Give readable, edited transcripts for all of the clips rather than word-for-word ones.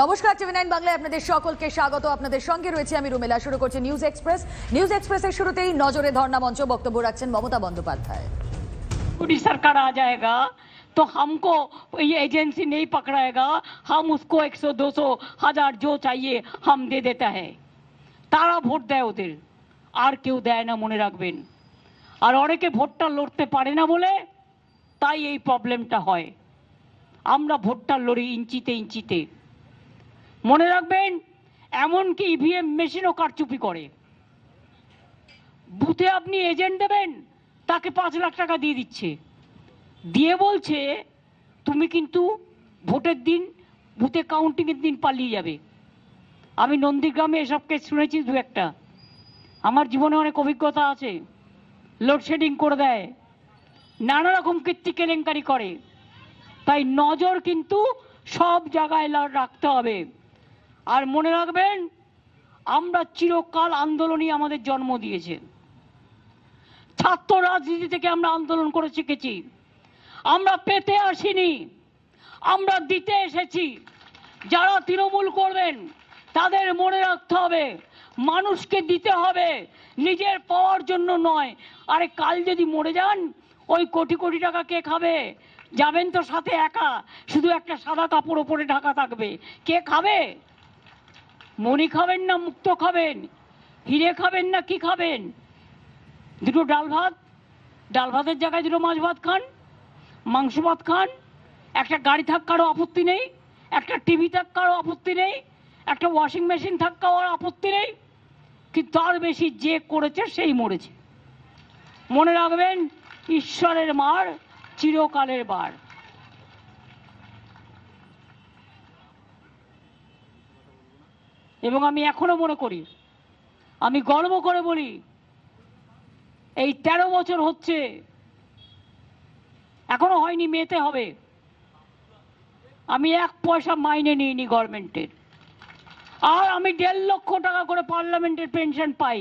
নমস্কার, টিভি9 বাংলায় আপনাদের সকলকে স্বাগত। আপনাদের সঙ্গে রয়েছে আমি রুমেলা। শুরু করছি নিউজ এক্সপ্রেস। নিউজ এক্সপ্রেসের শুরুতেই নজরে ধর্ণা মঞ্চ, বক্তব্য রাখছেন মমতা বন্দ্যোপাধ্যায়। पूरी सरकार आ जाएगा तो हमको ये एजेंसी नहीं पकड़ाएगा, हम उसको 100 200 1000 जो चाहिए हम दे देता है। তারা ভোট দেয় ওদের, আর কেউ দেয় না, মনে রাখবেন। আর অনেকে ভোটটা লড়তে পারে না বলে তাই এই প্রবলেমটা হয়। আমরা ভোটটা লড়ি ইঞ্চিতে ইঞ্চিতে, মনে রাখবেন। এমনকি ইভিএম মেশিনও কারচুপি করে। বুথে আপনি এজেন্ট দেবেন, তাকে 5 লাখ টাকা দিয়ে দিচ্ছে, দিয়ে বলছে তুমি কিন্তু ভোটের দিন বুথে কাউন্টিংয়ের দিন পালিয়ে যাবে। আমি নন্দীগ্রামে এসব কেস শুনেছি দু একটা, আমার জীবনে অনেক অভিজ্ঞতা আছে। লোডশেডিং করে দেয়, নানা রকম কীর্তি কেলেঙ্কারি করে। তাই নজর কিন্তু সব জায়গায় রাখতে হবে। আর মনে রাখবেন, আমরা চিরকাল আন্দোলনই আমাদের জন্ম দিয়েছে। ছাত্র রাজনীতি থেকে আমরা আন্দোলন করে শিখেছি। আমরা পেতে আসিনি, আমরা দিতে এসেছি। যারা তৃণমূল করবেন তাদের মনে রাখতে হবে, মানুষকে দিতে হবে, নিজের পাওয়ার জন্য নয়। আরে কাল যদি মরে যান, ওই কোটি কোটি টাকা কে খাবে? যাবেন তো সাথে একা, শুধু একটা সাদা কাপড় ওপরে ঢাকা থাকবে। কে খাবে? মণি খাবেন না মুক্ত খাবেন? হিরে খাবেন না কি খাবেন? দুটো ডাল ভাত, ডাল ভাতের জায়গায় দুটো মাছ ভাত খান, মাংস ভাত খান। একটা গাড়ি থাক কারো আপত্তি নেই, একটা টিভি থাক কারো আপত্তি নেই, একটা ওয়াশিং মেশিন থাক কারো আপত্তি নেই, কিন্তু তার বেশি যে করেছে সেই মরেছে। মনে রাখবেন, ঈশ্বরের মার চিরকালের বার। এবং আমি এখনো মনে করি, আমি গর্ব করে বলি, এই 13 বছর হচ্ছে, এখনো হয়নি, মেতে হবে। আমি 1 পয়সা মাইনে নিইনি গভর্নমেন্টের। আর আমি 1.5 লক্ষ টাকা করে পার্লামেন্টের পেনশন পাই।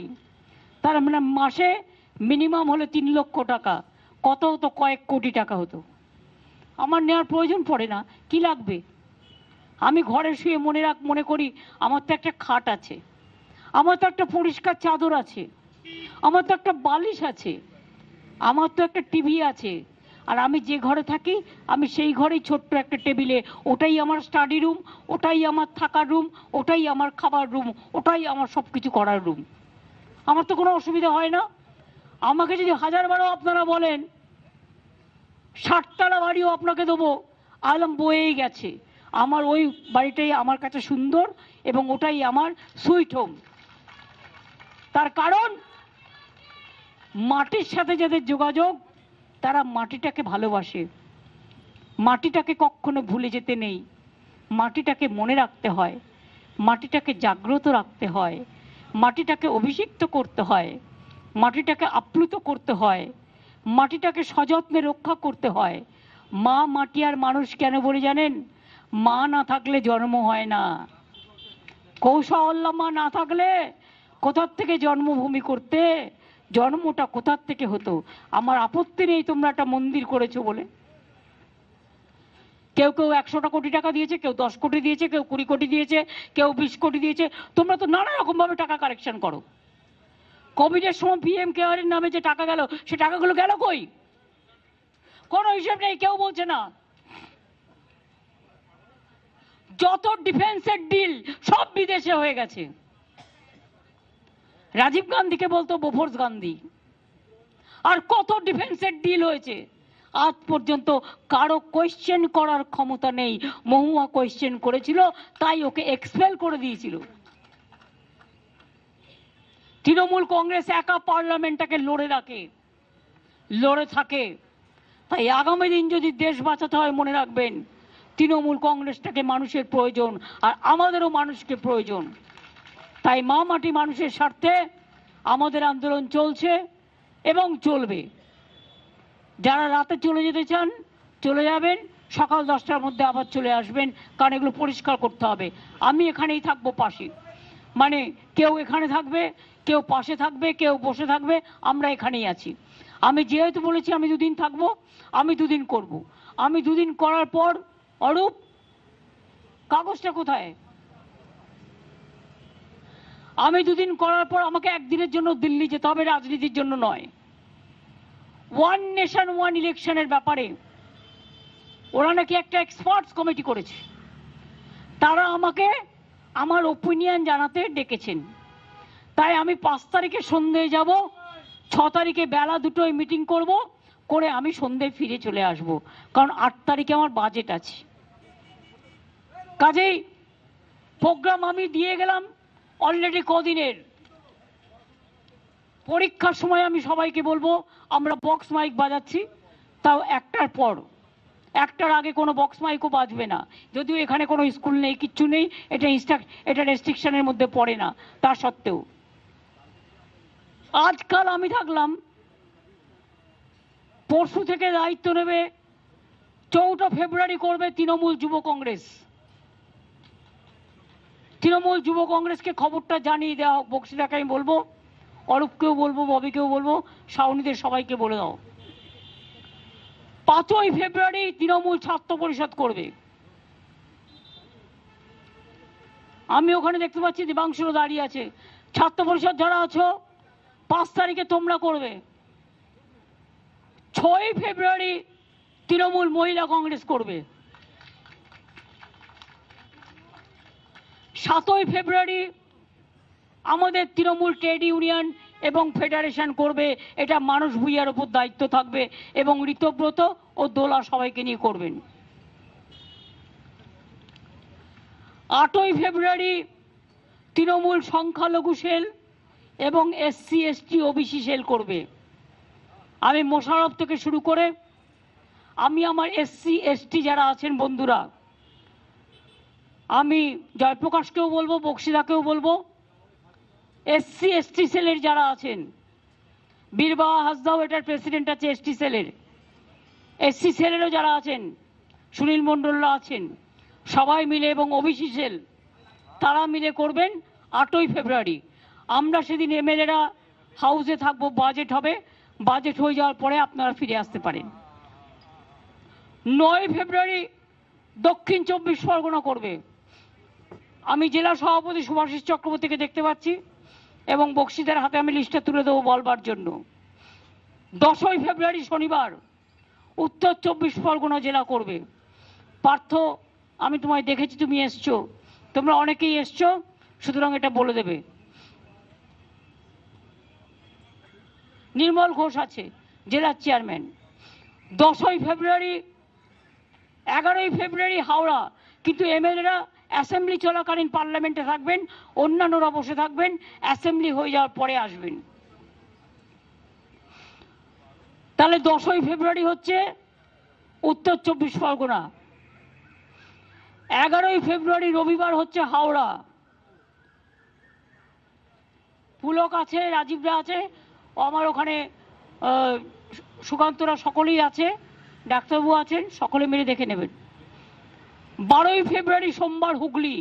তার মানে মাসে মিনিমাম হলে 3 লক্ষ টাকা, কত হতো? কয়েক কোটি টাকা হতো। আমার নেওয়ার প্রয়োজন পড়ে না, কি লাগবে? আমি ঘরে শুয়ে মনে করি আমার তো একটা খাট আছে, আমার তো একটা পরিষ্কার চাদর আছে, আমার তো একটা বালিশ আছে, আমার তো একটা টিভি আছে। আর আমি যে ঘরে থাকি, আমি সেই ঘরেই ছোট্ট একটা টেবিলে, ওটাই আমার স্টাডি রুম, ওটাই আমার থাকার রুম, ওটাই আমার খাবার রুম, ওটাই আমার সব কিছু করার রুম। আমার তো কোনো অসুবিধা হয় না। আমাকে যদি 1000 বারও আপনারা বলেন 60 তলা বাড়িও আপনাকে দেবো, আলম বয়েই গেছে। আমার ওই বাড়িটাই আমার কাছে সুন্দর এবং ওটাই আমার সুইট হোম। তার কারণ মাটির সাথে যাদের যোগাযোগ, তারা মাটিটাকে ভালোবাসে। মাটিটাকে কখনো ভুলে যেতে নেই, মাটিটাকে মনে রাখতে হয়, মাটিটাকে জাগ্রত রাখতে হয়, মাটিটাকে অভিষিক্ত করতে হয়, মাটিটাকে আপ্লুত করতে হয়, মাটিটাকে সযত্নে রক্ষা করতে হয়। মা মাটি আর মানুষ কেন বলে জানেন? মা না থাকলে জন্ম হয় না। কৌশল্যা মা না থাকলে কোথার থেকে জন্মভূমি করতে? জন্মটা কোথার থেকে হতো? আমার আপত্তি নেই তোমরা একটা মন্দির করেছো বলে। কেউ কেউ 100 কোটি টাকা দিয়েছে, কেউ 10 কোটি দিয়েছে, কেউ 20 কোটি দিয়েছে, কেউ 20 কোটি দিয়েছে। তোমরা তো নানা রকম ভাবে টাকা কালেকশন করো। কোভিডের সময় পিএম কেয়ারের নামে যে টাকা গেল, সে টাকাগুলো গেল কই? কোনো হিসেব নেই, কেউ বলছে না। যত ডিফেন্সের ডিল সব বিদেশে হয়ে গেছে। রাজীব গান্ধীকে বলতো বোফোর্স গান্ধী। আর কত ডিফেন্সের ডিল হয়েছে, আজ পর্যন্ত কারো কোয়েশ্চেন করার ক্ষমতা নেই। মহুয়া কোয়েশ্চেন করেছিল, তাই ওকে এক্সপেল করে দিয়েছিল। তৃণমূল কংগ্রেস একা পার্লামেন্টটাকে লড়ে রাখে, লড়ে থাকে। তাই আগামী দিন যদি দেশ বাঁচাতে হয়, মনে রাখবেন তৃণমূল কংগ্রেসটাকে মানুষের প্রয়োজন, আর আমাদেরও মানুষকে প্রয়োজন। তাই মা মাটি মানুষের স্বার্থে আমাদের আন্দোলন চলছে এবং চলবে। যারা রাতে চলে যেতে চান চলে যাবেন, সকাল 10টার মধ্যে আবার চলে আসবেন, কারণ এগুলো পরিষ্কার করতে হবে। আমি এখানেই থাকবো পাশে, মানে কেউ এখানে থাকবে, কেউ পাশে থাকবে, কেউ বসে থাকবে, আমরা এখানেই আছি। আমি যেহেতু বলেছি আমি 2 দিন থাকবো, আমি 2 দিন করব। আমি 2 দিন করার পর, অরূপ কাগজটা কোথায়? আমি দুদিন করার পর আমাকে একদিনের জন্য দিল্লি যেতে হবে, রাজনীতির জন্য নয়। ওয়ান নেশন ওয়ান ইলেকশনের ব্যাপারে ওরা নাকি একটা এক্সপার্টস কমিটি করেছে, তারা আমাকে আমার ওপিনিয়ন জানাতে ডেকেছেন। তাই আমি 5 তারিখে সন্ধ্যায় যাব, 6 তারিখে বেলা 2টোয় মিটিং করব, করে আমি সন্ধ্যায় ফিরে চলে আসব, কারণ 8 তারিখে আমার বাজেট আছে। কাজেই প্রোগ্রাম আমি দিয়ে গেলাম অলরেডি কদিনের। পরীক্ষার সময় আমি সবাইকে বলবো আমরা বক্স মাইক বাজাচ্ছি, তাও 1টার পর, 1টার আগে কোনো বক্স মাইকও বাজবে না। যদিও এখানে কোনো স্কুল নেই, কিচ্ছু নেই, এটা রেস্ট্রিকশনের মধ্যে পড়ে না। তা সত্ত্বেও আজকাল আমি থাকলাম, পরশু থেকে দায়িত্ব নেবে 4 ফেব্রুয়ারি করবে তৃণমূল যুব কংগ্রেস। তৃণমূল যুব কংগ্রেসকে খবরটা জানিয়ে দেওয়া হোক। বক্সিদাকে আমি বলবো, অরূপকেও বলবো, ববিকেও বলবো, শাওনীদের সবাইকে বলে দাও। 5ই ফেব্রুয়ারি তৃণমূল ছাত্র পরিষদ করবে। আমি ওখানে দেখতে পাচ্ছি দিবাংশুরও দাঁড়িয়ে আছে। ছাত্র পরিষদ যারা আছো 5 তারিখে তোমরা করবে। 6ই ফেব্রুয়ারি তৃণমূল মহিলা কংগ্রেস করবে। 7ই ফেব্রুয়ারি আমাদের তৃণমূল ট্রেড ইউনিয়ন এবং ফেডারেশন করবে। এটা মানুষ ভূঁইয়ার উপর দায়িত্ব থাকবে এবং ঋতব্রত ও দোলা সবাইকে নিয়ে করবেন। 8ই ফেব্রুয়ারি তৃণমূল সংখ্যালঘু সেল এবং SC ST OBC সেল করবে। আমি মোশাররফ থেকে শুরু করে আমি আমার SC ST যারা আছেন বন্ধুরা, আমি জয়প্রকাশকেও বলবো, বক্সিদাকেও বলবো, SC ST সেলের যারা আছেন, বীরবাহা হাসদাও এটার প্রেসিডেন্ট আছে ST সেলের, SC সেলেরও যারা আছেন, সুনীল মণ্ডলরা আছেন, সবাই মিলে, এবং OBC সেল, তারা মিলে করবেন 8ই ফেব্রুয়ারি। আমরা সেদিন MLA-রা হাউসে থাকবো, বাজেট হবে, বাজেট হয়ে যাওয়ার পরে আপনারা ফিরে আসতে পারেন। 9ই ফেব্রুয়ারি দক্ষিণ 24 পরগনা করবে। আমি জেলা সভাপতি শুভাশিস চক্রবর্তীকে দেখতে পাচ্ছি এবং বক্সিদের হাতে আমি লিস্টটা তুলে দেবো বলবার জন্য। 10ই ফেব্রুয়ারি শনিবার উত্তর 24 পরগনা জেলা করবে। পার্থ, আমি তোমায় দেখেছি, তুমি এসছো, তোমরা অনেকেই এসছো, সুতরাং এটা বলে দেবে। নির্মল ঘোষ আছে জেলার চেয়ারম্যান। 10ই ফেব্রুয়ারি, 11ই ফেব্রুয়ারি হাওড়া, কিন্তু MLA-রা অ্যাসেম্বলি চলাকালীন পার্লামেন্টে থাকবেন, অন্যান্যরা বসে থাকবেন, অ্যাসেম্বলি হয়ে যাওয়ার পরে আসবেন। তাহলে 10ই ফেব্রুয়ারি হচ্ছে উত্তর 24 পরগনা। 11ই ফেব্রুয়ারি রবিবার হচ্ছে হাওড়া। পুলক আছে, রাজীবরা আছে, আমার ওখানে সুকান্তরা সকলেই আছে, ডাক্তারবাবু আছেন, সকলে মিলে দেখে নেবেন। 12ই ফেব্রুয়ারি সোমবার হুগলি।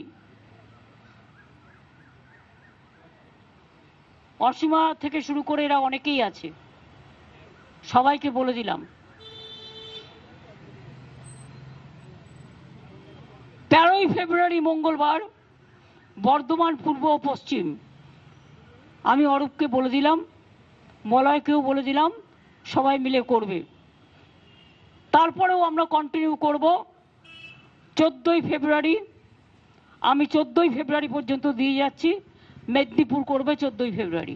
অসীমা থেকে শুরু করে এরা অনেকেই আছে, সবাইকে বলে দিলাম। 13ই ফেব্রুয়ারি মঙ্গলবার বর্ধমান পূর্ব ও পশ্চিম। আমি অরূপকে বলে দিলাম, মলয়কেও বলে দিলাম, সবাই মিলে করবে। তারপরেও আমরা কন্টিনিউ করব। 14ই ফেব্রুয়ারি, আমি 14ই ফেব্রুয়ারি পর্যন্ত দিয়ে যাচ্ছি। মেদিনীপুর করবে 14ই ফেব্রুয়ারি,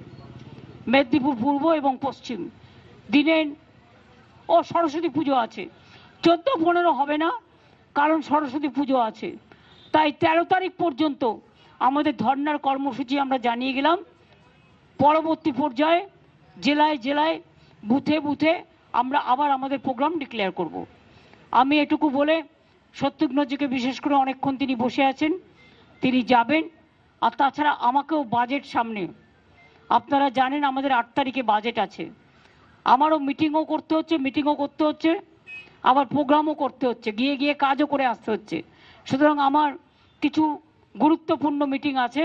মেদিনীপুর পূর্ব এবং পশ্চিম। দিনের ও সরস্বতী পুজো আছে, 14-15 হবে না, কারণ সরস্বতী পুজো আছে। তাই 13 তারিখ পর্যন্ত আমাদের ধর্নার কর্মসূচি আমরা জানিয়ে গেলাম। পরবর্তী পর্যায়ে জেলায় জেলায়, বুথে বুথে আমরা আবার আমাদের প্রোগ্রাম ডিক্লেয়ার করব। আমি এটুকু বলে, শত্রুঘ্নজিকে বিশেষ করে অনেকক্ষণ তিনি বসে আছেন, তিনি যাবেন। আর তাছাড়া আমাকেও বাজেট সামনে, আপনারা জানেন আমাদের 8 তারিখে বাজেট আছে। আমারও মিটিংও করতে হচ্ছে, আবার প্রোগ্রামও করতে হচ্ছে, গিয়ে গিয়ে কাজও করে আসতে হচ্ছে। সুতরাং আমার কিছু গুরুত্বপূর্ণ মিটিং আছে,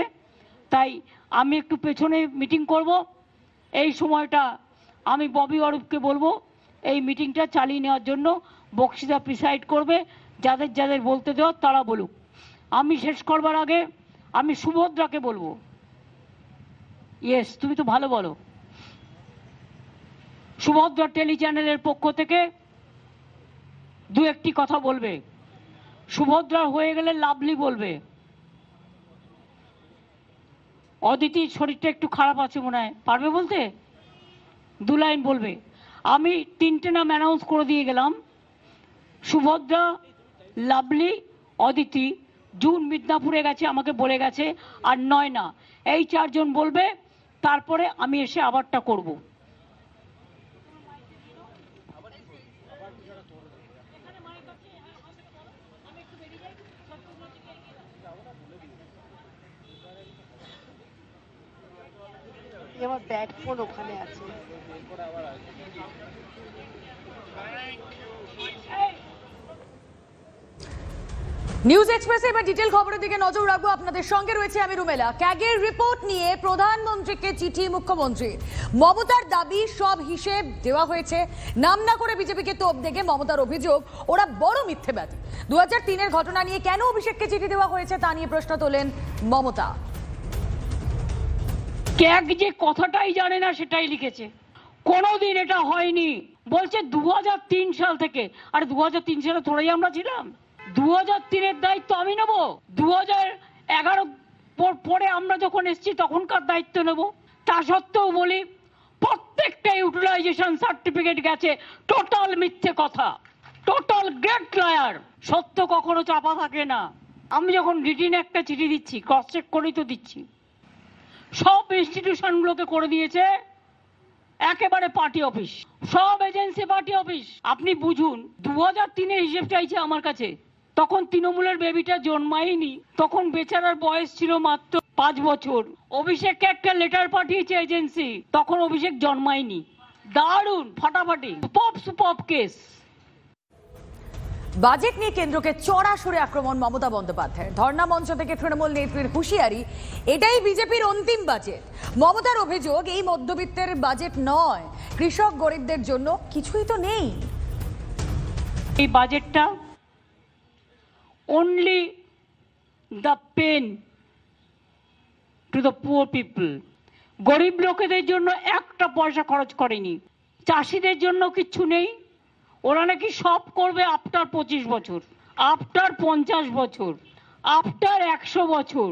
তাই আমি একটু পেছনে মিটিং করব। এই সময়টা আমি ববি অরূপকে বলবো এই মিটিংটা চালিয়ে নেওয়ার জন্য। বক্সিদা প্রিসাইড করবে, যাদের যাদের বলতে দেওয়া তারা বলুক। আমি শেষ করবার আগে আমি সুভদ্রাকে বলবো, ইয়েস, তুমি তো ভালো বলো। সুভদ্রা টেলি চ্যানেলের পক্ষ থেকে দু একটি কথা বলবে। সুভদ্রা হয়ে গেলে লাভলি বলবে। অদিতির শরীরটা একটু খারাপ আছে মনে হয়, পারবে বলতে? 2 লাইন বলবে। আমি 3টে নাম অ্যানাউন্স করে দিয়ে গেলাম। সুভদ্রা, লাভলি, অদিতি। জুন মিদনাপুরে গেছে, আমাকে বলে গেছে। আর নয়না। এই 4 জন বলবে, তারপরে আমি এসে আবারটা করব। আমার ব্যাগ ফোন ওখানে আছে। নিউজ এক্সপ্রেসে এবার ডিটেল খবরের দিকে নজর রাখবো। আপনাদের সঙ্গে রয়েছে আমি রুমেলা। ক্যাগের রিপোর্ট নিয়ে প্রধানমন্ত্রীকে চিঠি মুখ্যমন্ত্রী। মমতার দাবি সব হিসেব দেওয়া হয়েছে। নাম না করে বিজেপিকে তোপ দেখে মমতার অভিযোগ ওরা বড় মিথ্যেবাদী। 2003-এর ঘটনা নিয়ে কেন অভিষেককে চিঠি দেওয়া হয়েছে তা নিয়ে প্রশ্ন তোলেন মমতা। ক্যাগ যে কথাটাই জানে না সেটাই লিখেছে। কোনোদিন এটা হয়নি বলছে 2003 সাল থেকে। আর 2003 সালে থোড়াই আমরা ছিলাম। 2003-এর দায়িত্ব আমি নেব। 2011 পরে আমরা যখন এসেছি তখনকার দায়িত্ব নেব। তা সত্ত্বেও বলি প্রত্যেকটা ইউটিলাইজেশন সার্টিফিকেট গেছে। টোটাল মিথ্যে কথা, টোটাল গ্রেট লায়ার। সত্য কখনো চাপা থাকে না। আমি যখন রিটিন একটা চিঠি দিচ্ছি, ক্রস চেক করেই তো দিচ্ছি। সব ইনস্টিটিউশনগুলোকে করে দিয়েছে একেবারে পার্টি অফিস, সব এজেন্সি পার্টি অফিস। আপনি বুঝুন, 2003-এর হিসেব চাইছে আমার কাছে। তখন তৃণমূলের বেবিটা জন্মায়নি, তখন বেচারার বয়স ছিল মাত্র 5 বছর। অভিষেককে একটা লেটার পাঠিয়েছে এজেন্সি, তখন অভিষেক জন্মায়নি। দারুণ, ফাটাফাটি, সুপার কেস। বাজেট নিয়ে কেন্দ্রকে চড়া সুরে আক্রমণ মমতা বন্দ্যোপাধ্যায়ের। ধর্ণা মঞ্চ থেকে তৃণমূল নেত্রীর হুঁশিয়ারি, এটাই বিজেপির অন্তিম বাজেট। মমতার অভিযোগ, এই মধ্যবিত্তের বাজেট নয়, কৃষক গরিবদের জন্য কিছুই তো নেই। এই বাজেটটা only the pain to the poor people। গরিব লোকেদের জন্য একটা পয়সা খরচ করেনি। চাষিদের জন্য কিচ্ছু নেই। ওরা নাকি সব করবে আফটার 25 বছর, আফটার 50 বছর, আফটার 100 বছর।